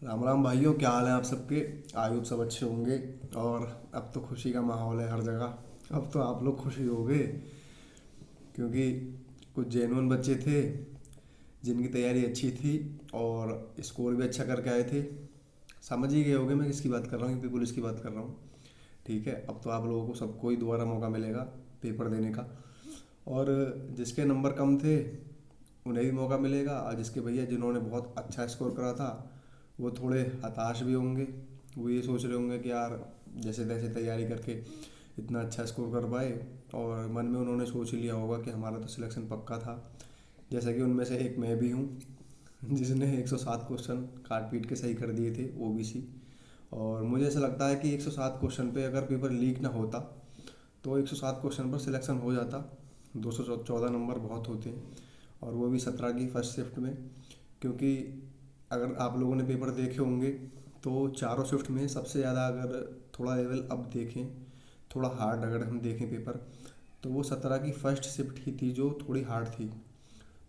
राम राम भाइयों, क्या हाल है आप सबके। आयु सब अच्छे होंगे। और अब तो खुशी का माहौल है हर जगह। अब तो आप लोग खुशी होंगे क्योंकि कुछ जेन्युइन बच्चे थे जिनकी तैयारी अच्छी थी और स्कोर भी अच्छा करके आए थे। समझ ही गए होंगे मैं किसकी बात कर रहा हूँ, यूपी पुलिस की बात कर रहा हूँ। ठीक है, अब तो आप लोगों को सबको ही दोबारा मौका मिलेगा पेपर देने का। और जिसके नंबर कम थे उन्हें भी मौका मिलेगा, और जिसके भैया जिन्होंने बहुत अच्छा स्कोर करा था वो थोड़े हताश भी होंगे। वो ये सोच रहे होंगे कि यार जैसे तैसे तैयारी करके इतना अच्छा स्कोर कर पाए, और मन में उन्होंने सोच ही लिया होगा कि हमारा तो सिलेक्शन पक्का था। जैसा कि उनमें से एक मैं भी हूँ जिसने 107 क्वेश्चन काट पीट के सही कर दिए थे, ओबीसी। और मुझे ऐसा लगता है कि 107 क्वेश्चन पे अगर पेपर लीक ना होता तो 107 क्वेश्चन पर सिलेक्शन हो जाता। 214 नंबर बहुत होते हैं, और वो भी 17 की फर्स्ट शिफ्ट में। क्योंकि अगर आप लोगों ने पेपर देखे होंगे तो चारों शिफ्ट में सबसे ज़्यादा, अगर थोड़ा लेवल अब देखें, थोड़ा हार्ड अगर हम देखें पेपर, तो वो 17 की फर्स्ट शिफ्ट ही थी जो थोड़ी हार्ड थी।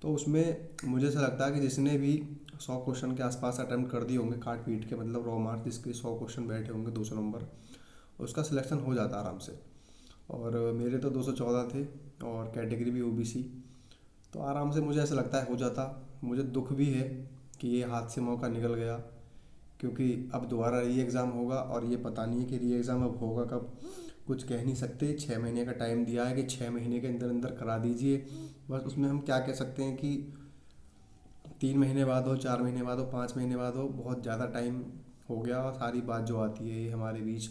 तो उसमें मुझे ऐसा लगता है कि जिसने भी 100 क्वेश्चन के आसपास अटैम्प्ट कर दिए होंगे काट पीट के, मतलब रॉ मार्क जिसके 100 क्वेश्चन बैठे होंगे 200 नंबर, उसका सिलेक्शन हो जाता आराम से। और मेरे तो 214 थे और कैटेगरी भी ओबीसी, तो आराम से मुझे ऐसा लगता है हो जाता। मुझे दुख भी है कि ये हाथ से मौका निकल गया, क्योंकि अब दोबारा री एग्ज़ाम होगा और ये पता नहीं है कि री एग्ज़ाम अब होगा कब। कुछ कह नहीं सकते, 6 महीने का टाइम दिया है कि 6 महीने के अंदर अंदर करा दीजिए। बस उसमें हम क्या कह सकते हैं कि 3 महीने बाद हो, 4 महीने बाद हो, 5 महीने बाद हो, बहुत ज़्यादा टाइम हो गया। और सारी बात जो आती है ये हमारे बीच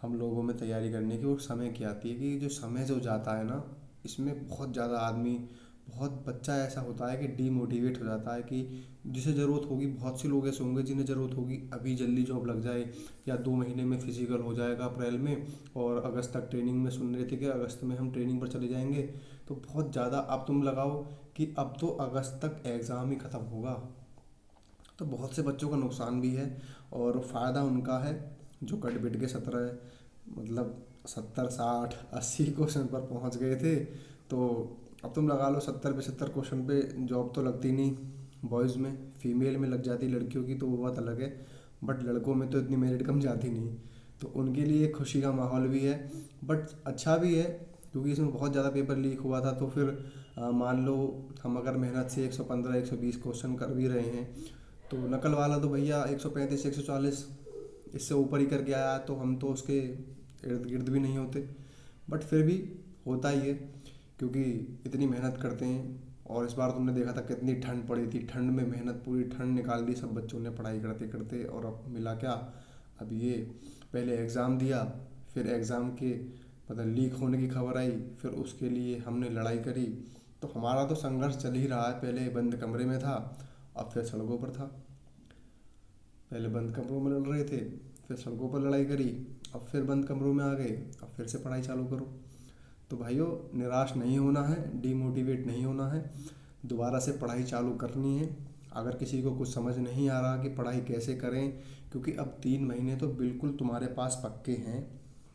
हम लोगों में तैयारी करने की, वो समय की आती है कि जो समय जो जाता है ना, इसमें बहुत ज़्यादा आदमी, बहुत बच्चा ऐसा होता है कि डीमोटिवेट हो जाता है। कि जिसे ज़रूरत होगी, बहुत से लोग ऐसे होंगे जिन्हें ज़रूरत होगी अभी जल्दी जॉब लग जाए, या 2 महीने में फिजिकल हो जाएगा अप्रैल में, और अगस्त तक ट्रेनिंग में सुन रहे थे कि अगस्त में हम ट्रेनिंग पर चले जाएंगे। तो बहुत ज़्यादा अब तुम लगाओ कि अब तो अगस्त तक एग्ज़ाम ही ख़त्म होगा। तो बहुत से बच्चों का नुकसान भी है, और फ़ायदा उनका है जो कट पिट के 17, मतलब 70 60 80 क्वेश्चन पर पहुंच गए थे। तो अब तुम लगा लो 70 75 क्वेश्चन पे जॉब तो लगती नहीं बॉयज़ में। फीमेल में लग जाती, लड़कियों की तो वो बात अलग है, बट लड़कों में तो इतनी मेरिट कम जाती नहीं। तो उनके लिए खुशी का माहौल भी है, बट अच्छा भी है, क्योंकि इसमें बहुत ज़्यादा पेपर लीक हुआ था। तो फिर मान लो हम अगर मेहनत से 115 120 क्वेश्चन कर भी रहे हैं, तो नकल वाला तो भैया 135 140 इससे ऊपर ही करके आया, तो हम तो उसके इर्द गिर्द भी नहीं होते। बट फिर भी होता ही है, क्योंकि इतनी मेहनत करते हैं। और इस बार तुमने देखा था कितनी ठंड पड़ी थी, ठंड में मेहनत पूरी ठंड निकाल दी सब बच्चों ने पढ़ाई करते करते। और अब मिला क्या, अब ये पहले एग्ज़ाम दिया, फिर एग्ज़ाम के मतलब लीक होने की खबर आई, फिर उसके लिए हमने लड़ाई करी। तो हमारा तो संघर्ष चल ही रहा है, पहले बंद कमरे में था, अब फिर सड़कों पर था। पहले बंद कमरों में लड़ रहे थे, फिर सड़कों पर लड़ाई करी, अब फिर बंद कमरों में आ गए, अब फिर से पढ़ाई चालू करो। तो भाइयों, निराश नहीं होना है, डीमोटिवेट नहीं होना है, दोबारा से पढ़ाई चालू करनी है। अगर किसी को कुछ समझ नहीं आ रहा कि पढ़ाई कैसे करें, क्योंकि अब 3 महीने तो बिल्कुल तुम्हारे पास पक्के हैं,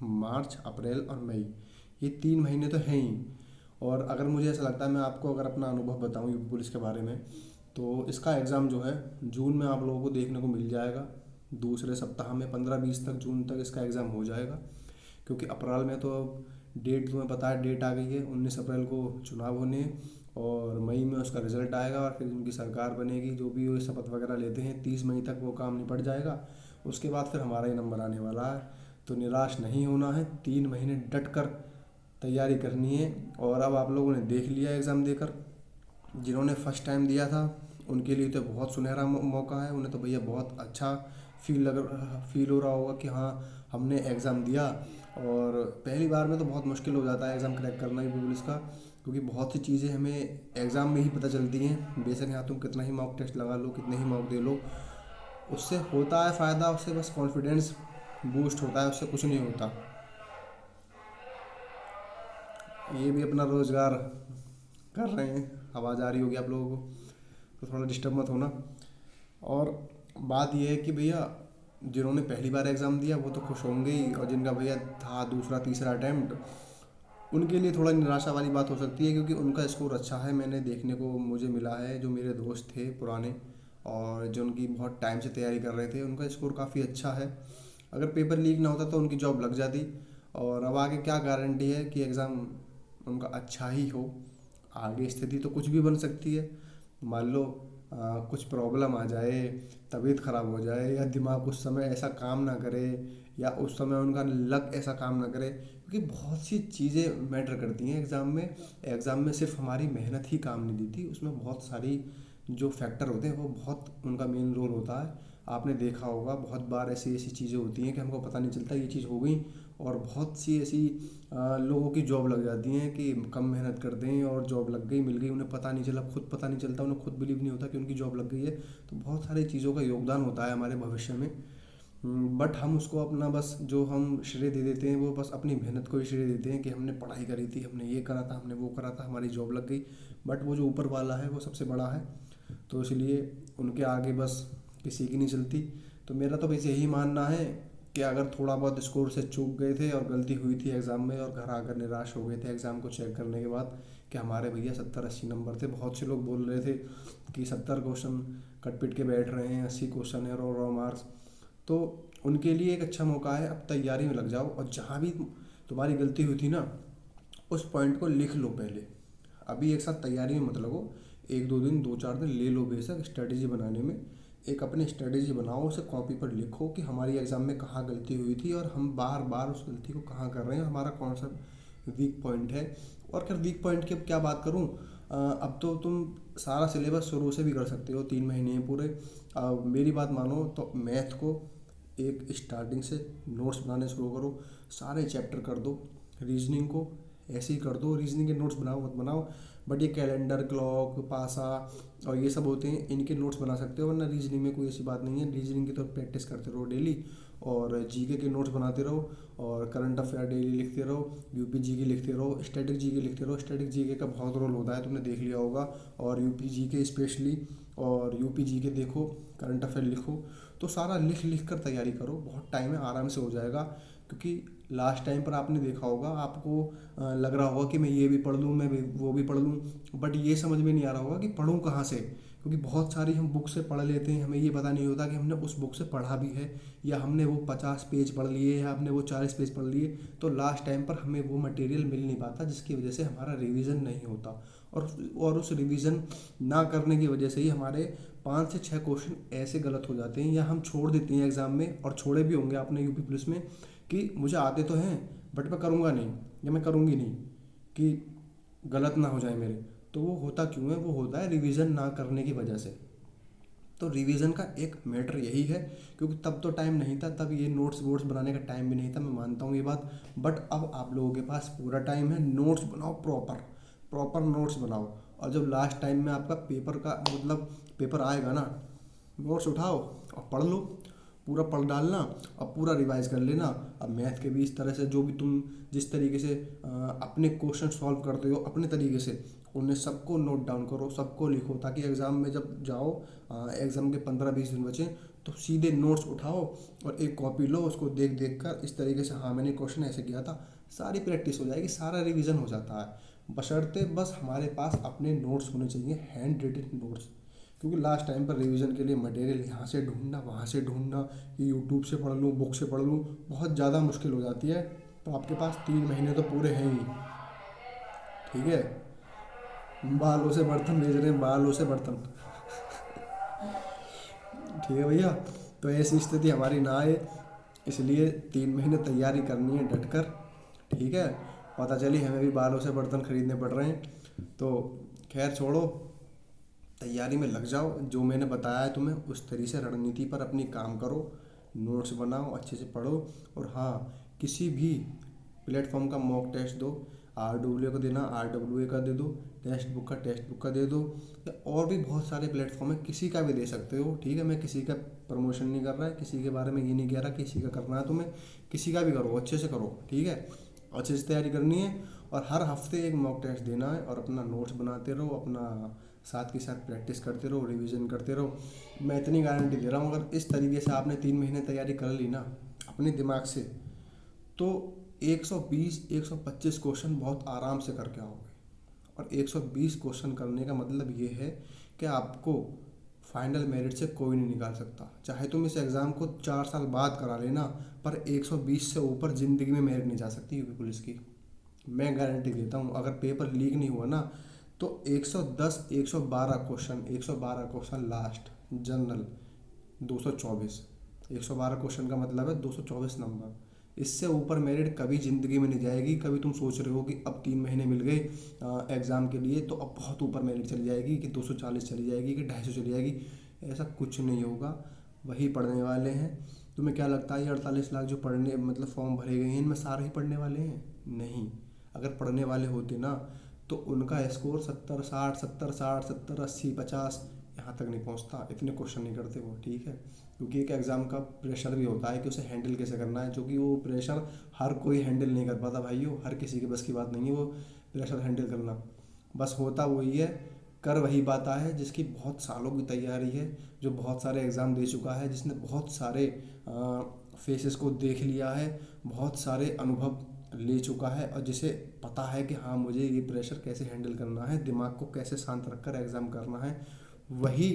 मार्च अप्रैल और मई, ये 3 महीने तो हैं ही। और अगर मुझे ऐसा लगता है, मैं आपको अगर अपना अनुभव बताऊं यूपी पुलिस के बारे में, तो इसका एग्ज़ाम जो है जून में आप लोगों को देखने को मिल जाएगा। दूसरे सप्ताह में 15 20 तक, जून तक इसका एग्ज़ाम हो जाएगा। क्योंकि अप्रैल में तो अब डेट तुम्हें पता है, डेट आ गई है, 19 अप्रैल को चुनाव होने हैं, और मई में उसका रिजल्ट आएगा, और फिर उनकी सरकार बनेगी। जो भी वो शपथ वगैरह लेते हैं 30 मई तक वो काम निपट जाएगा। उसके बाद फिर हमारा ही नंबर आने वाला है। तो निराश नहीं होना है, 3 महीने डट कर तैयारी करनी है। और अब आप लोगों ने देख लिया एग्ज़ाम देकर, जिन्होंने फर्स्ट टाइम दिया था उनके लिए तो बहुत सुनहरा मौका है। उन्हें तो भैया बहुत अच्छा फील हो रहा होगा कि हाँ, हमने एग्ज़ाम दिया। और पहली बार में तो बहुत मुश्किल हो जाता है एग्ज़ाम क्रैक करना ही पुलिस का, क्योंकि बहुत सी चीज़ें हमें एग्ज़ाम में ही पता चलती हैं। बेशक यहाँ तुम कितना ही मॉक टेस्ट लगा लो, कितने ही मॉक दे लो, उससे होता है फ़ायदा, उससे बस कॉन्फिडेंस बूस्ट होता है, उससे कुछ नहीं होता। ये भी अपना रोज़गार कर रहे हैं, आवाज़ आ रही होगी आप लोगों को, तो थोड़ा डिस्टर्ब मत होना। और बात यह है कि भैया जिन्होंने पहली बार एग्ज़ाम दिया वो तो खुश होंगे ही, और जिनका भैया था दूसरा तीसरा अटैम्प्ट, उनके लिए थोड़ा निराशा वाली बात हो सकती है, क्योंकि उनका स्कोर अच्छा है। मैंने देखने को मुझे मिला है, जो मेरे दोस्त थे पुराने, और जो उनकी बहुत टाइम से तैयारी कर रहे थे उनका स्कोर काफ़ी अच्छा है। अगर पेपर लीक ना होता तो उनकी जॉब लग जाती। और अब आगे क्या गारंटी है कि एग्ज़ाम उनका अच्छा ही हो। आगे स्थिति तो कुछ भी बन सकती है। मान लो कुछ प्रॉब्लम आ जाए, तबीयत ख़राब हो जाए, या दिमाग उस समय ऐसा काम ना करे, या उस समय उनका लक ऐसा काम ना करे, क्योंकि बहुत सी चीज़ें मैटर करती हैं एग्ज़ाम में। एग्ज़ाम में सिर्फ हमारी मेहनत ही काम नहीं देती, उसमें बहुत सारी जो फैक्टर होते हैं वो बहुत उनका मेन रोल होता है। आपने देखा होगा बहुत बार ऐसी ऐसी चीज़ें होती हैं कि हमको पता नहीं चलता ये चीज़ हो गई, और बहुत सी ऐसी लोगों की जॉब लग जाती हैं कि कम मेहनत करते हैं और जॉब लग गई, मिल गई, उन्हें पता नहीं चला, खुद पता नहीं चलता, उन्हें खुद बिलीव नहीं होता कि उनकी जॉब लग गई है। तो बहुत सारी चीज़ों का योगदान होता है हमारे भविष्य में। बट हम उसको अपना बस जो हम श्रेय दे देते हैं वो बस अपनी मेहनत को ही श्रेय देते हैं कि हमने पढ़ाई करी थी, हमने ये करा था, हमने वो करा था, हमारी जॉब लग गई। बट वो जो ऊपर वाला है वो सबसे बड़ा है, तो इसलिए उनके आगे बस किसी की नहीं चलती। तो मेरा तो बस यही मानना है कि अगर थोड़ा बहुत स्कोर से चूक गए थे और गलती हुई थी एग्ज़ाम में और घर आकर निराश हो गए थे एग्ज़ाम को चेक करने के बाद कि हमारे भैया 70-80 नंबर थे। बहुत से लोग बोल रहे थे कि 70 क्वेश्चन कट पिट के बैठ रहे हैं, 80 क्वेश्चन है और रॉ मार्क्स। तो उनके लिए एक अच्छा मौका है, अब तैयारी में लग जाओ और जहाँ भी तुम्हारी गलती हुई थी ना उस पॉइंट को लिख लो पहले। अभी एक साथ तैयारी में मत लगो, 1-2 दिन 2-4 दिन ले लो बेशक स्ट्रेटेजी बनाने में। एक अपनी स्ट्रेटेजी बनाओ, उसे कॉपी पर लिखो कि हमारी एग्ज़ाम में कहाँ गलती हुई थी और हम बार बार उस गलती को कहाँ कर रहे हैं, हमारा कौन सा वीक पॉइंट है। और फिर वीक पॉइंट की अब क्या बात करूँ, अब तो तुम सारा सिलेबस शुरू से भी कर सकते हो, 3 महीने हैं पूरे। मेरी बात मानो तो मैथ को एक स्टार्टिंग से नोट्स बनाने शुरू करो, सारे चैप्टर कर दो। रीजनिंग को ऐसे ही कर दो, रीजनिंग के नोट्स बनाओ मत बनाओ, बट ये कैलेंडर, क्लॉक, पासा और ये सब होते हैं, इनके नोट्स बना सकते हो। वरना रीजनिंग में कोई ऐसी बात नहीं है, रीजनिंग की तो प्रैक्टिस करते रहो डेली, और जीके के नोट्स बनाते रहो, और करंट अफेयर डेली लिखते रहो, यूपी जीके लिखते रहो, स्टैटिक जीके लिखते रहो। स्टैटिक जीके का बहुत रोल होता है, तुमने देख लिया होगा। और यूपी जीके स्पेशली, और यूपी जीके देखो, करंट अफेयर लिखो। तो सारा लिख लिख कर तैयारी करो, बहुत टाइम है, आराम से हो जाएगा। क्योंकि लास्ट टाइम पर आपने देखा होगा, आपको लग रहा होगा कि मैं ये भी पढ़ लूँ, मैं भी वो भी पढ़ लूँ, बट ये समझ में नहीं आ रहा होगा कि पढ़ूँ कहाँ से। क्योंकि बहुत सारी हम बुक से पढ़ लेते हैं, हमें ये पता नहीं होता कि हमने उस बुक से पढ़ा भी है, या हमने वो 50 पेज पढ़ लिए, या हमने वो 40 पेज पढ़ लिए। तो लास्ट टाइम पर हमें वो मटेरियल मिल नहीं पाता, जिसकी वजह से हमारा रिवीजन नहीं होता। और उस रिवीजन ना करने की वजह से ही हमारे 5 से 6 क्वेश्चन ऐसे गलत हो जाते हैं, या हम छोड़ देते हैं एग्ज़ाम में। और छोड़े भी होंगे आपने यूपी पुलिस में कि मुझे आते तो हैं बट मैं करूँगा नहीं, या मैं करूँगी नहीं, कि गलत ना हो जाए मेरे। तो वो होता क्यों है, वो होता है रिवीजन ना करने की वजह से। तो रिवीजन का एक मैटर यही है, क्योंकि तब तो टाइम नहीं था, तब ये नोट्स वोट्स बनाने का टाइम भी नहीं था, मैं मानता हूँ ये बात। बट अब आप लोगों के पास पूरा टाइम है, नोट्स बनाओ, प्रॉपर प्रॉपर नोट्स बनाओ। और जब लास्ट टाइम में आपका पेपर का मतलब पेपर आएगा ना, नोट्स उठाओ और पढ़ लो, पूरा पढ़ डालना और पूरा रिवाइज कर लेना। अब मैथ के भी इस तरह से, जो भी तुम जिस तरीके से अपने क्वेश्चन सॉल्व करते हो अपने तरीके से, उन्हें सबको नोट डाउन करो, सबको लिखो, ताकि एग्ज़ाम में जब जाओ, एग्ज़ाम के 15-20 दिन बचे तो सीधे नोट्स उठाओ और एक कॉपी लो, उसको देख देख कर इस तरीके से, हाँ मैंने क्वेश्चन ऐसे किया था, सारी प्रैक्टिस हो जाएगी, सारा रिवीजन हो जाता है। बशर्ते बस हमारे पास अपने नोट्स होने चाहिए, हैंड रिटन नोट्स। क्योंकि लास्ट टाइम पर रिवीजन के लिए मटेरियल यहाँ से ढूंढना, वहाँ से ढूंढना, कि यूट्यूब से पढ़ लूँ, बुक से पढ़ लूँ, बहुत ज़्यादा मुश्किल हो जाती है। तो आपके पास 3 महीने तो पूरे हैं ही, ठीक है। बालों से बर्तन भेज रहे हैं, बालों से बर्तन। ठीक है भैया, तो ऐसी स्थिति हमारी ना आए, इसलिए 3 महीने तैयारी करनी है डट कर, ठीक है। पता चली हमें भी बालों से बर्तन खरीदने पड़ रहे हैं, तो खैर छोड़ो, तैयारी में लग जाओ। जो मैंने बताया है तुम्हें उस तरीके से रणनीति पर अपनी काम करो, नोट्स बनाओ, अच्छे से पढ़ो। और हाँ, किसी भी प्लेटफॉर्म का मॉक टेस्ट दो, RWA का देना RWA का दे दो, टेक्स्ट बुक का दे दो, या और भी बहुत सारे प्लेटफॉर्म है, किसी का भी दे सकते हो, ठीक है। मैं किसी का प्रमोशन नहीं कर रहा है, किसी के बारे में ये नहीं कह रहा किसी का करना है तुम्हें, किसी का भी करो, अच्छे से करो, ठीक है। अच्छे से तैयारी करनी है और हर हफ्ते एक मॉक टेस्ट देना है, और अपना नोट्स बनाते रहो, अपना साथ के साथ प्रैक्टिस करते रहो, रिवीजन करते रहो। मैं इतनी गारंटी दे रहा हूँ, अगर इस तरीके से आपने 3 महीने तैयारी कर ली ना अपने दिमाग से, तो 120-125 क्वेश्चन बहुत आराम से करके आओगे। और 120 क्वेश्चन करने का मतलब ये है कि आपको फाइनल मेरिट से कोई नहीं निकाल सकता। चाहे तुम इस एग्ज़ाम को 4 साल बाद करा लेना, पर 120 से ऊपर ज़िंदगी में मेरिट नहीं जा सकती यूपी पुलिस की। मैं गारंटी देता हूँ, अगर पेपर लीक नहीं हुआ ना तो 110 112 क्वेश्चन लास्ट जनरल 224। 112 क्वेश्चन का मतलब है 224 नंबर। इससे ऊपर मेरिट कभी ज़िंदगी में नहीं जाएगी। कभी तुम सोच रहे हो कि अब 3 महीने मिल गए एग्ज़ाम के लिए तो अब बहुत ऊपर मेरिट चली जाएगी, कि 240 चली जाएगी, कि 250 चली जाएगी, ऐसा कुछ नहीं होगा। वही पढ़ने वाले हैं। तुम्हें क्या लगता है ये 48 लाख जो पढ़ने मतलब फॉर्म भरे गए हैं इनमें सारे ही पढ़ने वाले हैं? नहीं। अगर पढ़ने वाले होते ना तो उनका स्कोर 70 60 70 60 70 80 50 यहाँ तक नहीं पहुँचता। इतने क्वेश्चन नहीं करते वो, ठीक है। क्योंकि एक एग्ज़ाम का प्रेशर भी होता है कि उसे हैंडल कैसे करना है, जो कि वो प्रेशर हर कोई हैंडल नहीं कर पाता भाइयों। हर किसी के बस की बात नहीं है वो प्रेशर हैंडल करना। बस होता वही है, कर वही पाता है जिसकी बहुत सालों की तैयारी है, जो बहुत सारे एग्ज़ाम दे चुका है, जिसने बहुत सारे फेसेस को देख लिया है, बहुत सारे अनुभव ले चुका है, और जिसे पता है कि हाँ मुझे ये प्रेशर कैसे हैंडल करना है, दिमाग को कैसे शांत रखकर एग्ज़ाम करना है, वही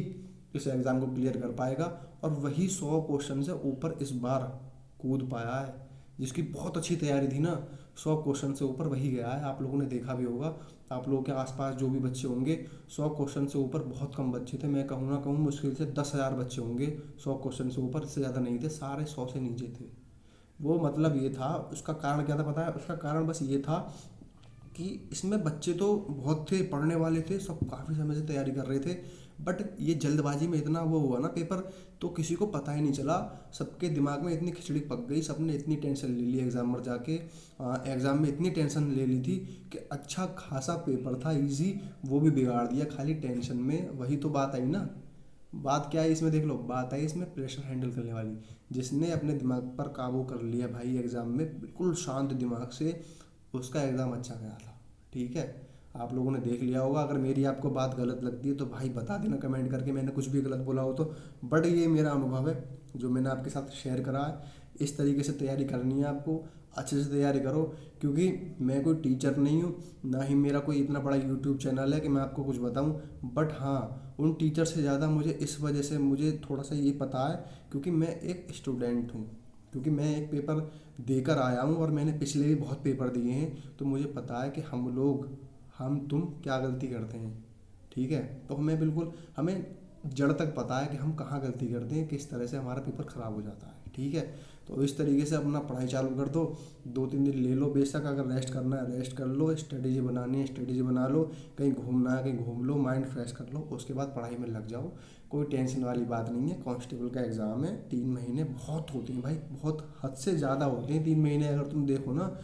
इस एग्ज़ाम को क्लियर कर पाएगा। और वही 100 क्वेश्चन से ऊपर इस बार कूद पाया है। जिसकी बहुत अच्छी तैयारी थी ना, 100 क्वेश्चन से ऊपर वही गया है। आप लोगों ने देखा भी होगा, आप लोगों के आसपास जो भी बच्चे होंगे, 100 क्वेश्चन से ऊपर बहुत कम बच्चे थे। मैं कहूँ ना कहूँ मुश्किल से 10,000 बच्चे होंगे 100 क्वेश्चन से ऊपर, इससे ज़्यादा नहीं थे। सारे 100 से नीचे थे। वो मतलब ये था, उसका कारण क्या था पता है? उसका कारण बस ये था कि इसमें बच्चे तो बहुत थे, पढ़ने वाले थे, सब काफ़ी समय से तैयारी कर रहे थे, बट ये जल्दबाजी में इतना वो हुआ ना पेपर, तो किसी को पता ही नहीं चला। सबके दिमाग में इतनी खिचड़ी पक गई, सबने इतनी टेंशन ले ली एग्ज़ाम में जाके, एग्ज़ाम में इतनी टेंशन ले ली थी कि अच्छा खासा पेपर था इजी, वो भी बिगाड़ दिया खाली टेंशन में। वही तो बात आई ना। बात क्या है इसमें, देख लो, बात आई इसमें प्रेशर हैंडल करने वाली। जिसने अपने दिमाग पर काबू कर लिया भाई एग्ज़ाम में बिल्कुल शांत दिमाग से, उसका एग्ज़ाम अच्छा गया था, ठीक है। आप लोगों ने देख लिया होगा। अगर मेरी आपको बात गलत लगती है तो भाई बता देना कमेंट करके, मैंने कुछ भी गलत बोला हो तो। बट ये मेरा अनुभव है जो मैंने आपके साथ शेयर करा है। इस तरीके से तैयारी करनी है आपको, अच्छे से तैयारी करो। क्योंकि मैं कोई टीचर नहीं हूँ, ना ही मेरा कोई इतना बड़ा यूट्यूब चैनल है कि मैं आपको कुछ बताऊँ। बट हाँ, उन टीचर से ज़्यादा मुझे इस वजह से मुझे थोड़ा सा ये पता है क्योंकि मैं एक स्टूडेंट हूँ, क्योंकि मैं एक पेपर देकर आया हूँ और मैंने पिछले भी बहुत पेपर दिए हैं। तो मुझे पता है कि हम तुम क्या गलती करते हैं, ठीक है। तो हमें जड़ तक पता है कि हम कहाँ गलती करते हैं, किस तरह से हमारा पेपर ख़राब हो जाता है, ठीक है। तो इस तरीके से अपना पढ़ाई चालू कर दो। 2-3 दिन ले लो बेशक, अगर रेस्ट करना है रेस्ट कर लो, स्ट्रेटेजी बनानी है स्ट्रेटेजी बना लो, कहीं घूमना है कहीं घूम लो, माइंड फ्रेश कर लो, उसके बाद पढ़ाई में लग जाओ। कोई टेंशन वाली बात नहीं है। कांस्टेबल का एग्ज़ाम है, 3 महीने बहुत होते हैं भाई, बहुत हद से ज़्यादा होते हैं 3 महीने। अगर तुम देखो ना,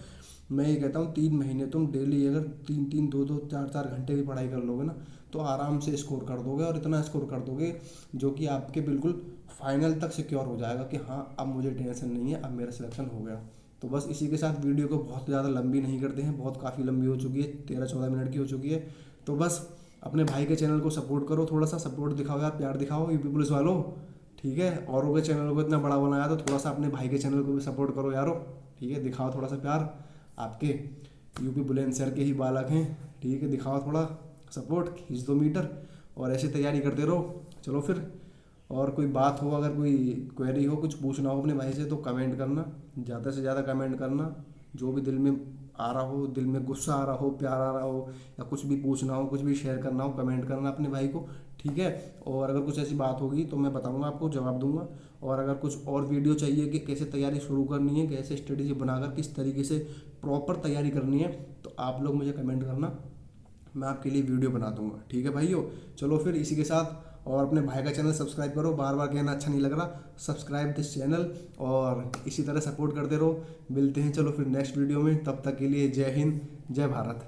मैं ये कहता हूँ 3 महीने तुम डेली अगर 3-3 2-2 4-4 घंटे की पढ़ाई कर लोगे ना तो आराम से स्कोर कर दोगे, और इतना स्कोर कर दोगे जो कि आपके बिल्कुल फाइनल तक सिक्योर हो जाएगा कि हाँ अब मुझे टेंशन नहीं है, अब मेरा सिलेक्शन हो गया। तो बस इसी के साथ वीडियो को बहुत ज़्यादा लंबी नहीं करते हैं, बहुत काफ़ी लंबी हो चुकी है, 13-14 मिनट की हो चुकी है। तो बस अपने भाई के चैनल को सपोर्ट करो, थोड़ा सा सपोर्ट दिखाओ यार, प्यार दिखाओ यूपी पुलिस वालों, ठीक है। औरों के चैनल को इतना बड़ा बनाया तो थोड़ा सा अपने भाई के चैनल को भी सपोर्ट करो यारो, ठीक है। दिखाओ थोड़ा सा प्यार, आपके यूपी बुलंदशहर के ही बालक हैं, ठीक है। दिखाओ थोड़ा सपोर्ट, खींच 2 मीटर, और ऐसे तैयारी करते रहो। चलो फिर, और कोई बात हो, अगर कोई क्वेरी हो, कुछ पूछना हो अपने भाई से, तो कमेंट करना, ज़्यादा से ज़्यादा कमेंट करना। जो भी दिल में आ रहा हो, दिल में गुस्सा आ रहा हो, प्यार आ रहा हो, या कुछ भी पूछना हो, कुछ भी शेयर करना हो, कमेंट करना अपने भाई को, ठीक है। और अगर कुछ ऐसी बात होगी तो मैं बताऊंगा आपको, जवाब दूंगा। और अगर कुछ और वीडियो चाहिए कि कैसे तैयारी शुरू करनी है, कैसे स्ट्रेटेजी बनाकर किस तरीके से प्रॉपर तैयारी करनी है, तो आप लोग मुझे कमेंट करना, मैं आपके लिए वीडियो बना दूंगा, ठीक है भाइयों। चलो फिर इसी के साथ, और अपने भाई का चैनल सब्सक्राइब करो, बार बार कहना अच्छा नहीं लग रहा, सब्सक्राइब दिस चैनल, और इसी तरह सपोर्ट करते रहो। मिलते हैं चलो फिर नेक्स्ट वीडियो में, तब तक के लिए जय हिंद, जय भारत।